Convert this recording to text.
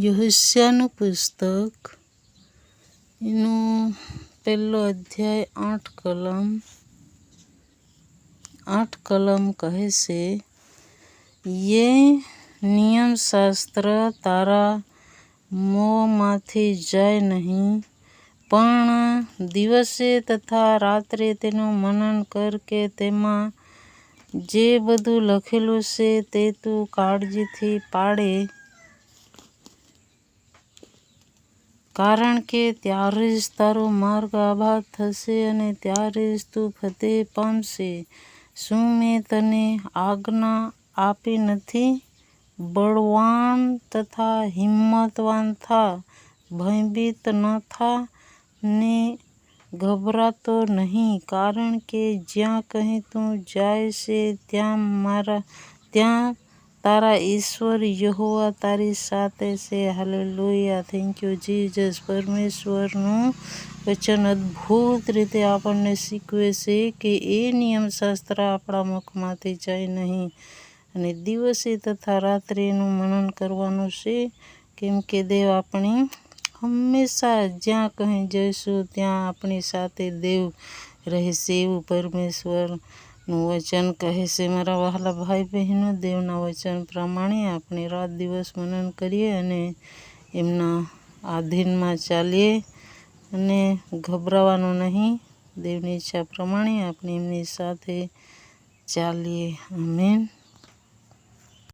યહોશિયાનું પુસ્તક એનો પહેલો અધ્યાય 8 કલમ કહે છે, યે નિયમશાસ્ત્ર તારા મોંમાંથી જાય નહીં, પણ દિવસે તથા રાત્રે તેનું મનન કર કે તેમાં જે બધું લખેલું છે તે તું કાળજીથી પાળે, કારણ કે ત્યારે જ તારો માર્ગ આબાદ થશે અને ત્યારે જ તું ફતેહ પામશે. શું મેં તને આજ્ઞા આપી નથી? બળવાન તથા હિંમતવાન થા, ભયભીત ન થા ને ગભરાતો નહીં, કારણ કે જ્યાં કંઈ તું જાય છે ત્યાં તારા ઈશ્વર યહોવા તારી સાથે છે. હાલેલુયા. Thank you Jesus. પરમેશ્વરનું વચન અદ્ભુત રીતે આપણને શીખવે છે કે એ નિયમશાસ્ત્ર આપણા મુખમાંથી જાય નહીં અને દિવસે તથા રાત્રે એનું મનન કરવાનું છે, કેમ કે દેવ આપણી હંમેશા જ્યાં કંઈ જઈશું ત્યાં આપણી સાથે દેવ રહેશે એવું પરમેશ્વરનું વચન કહે છે. મારા વહાલા ભાઈ બહેનો, દેવના વચન પ્રમાણે આપણે રાત દિવસ મનન કરીએ અને એમના આધીનમાં ચાલીએ અને ગભરાવાનું નહીં. દેવની ઈચ્છા પ્રમાણે આપણે એમની સાથે ચાલીએ. આમેન.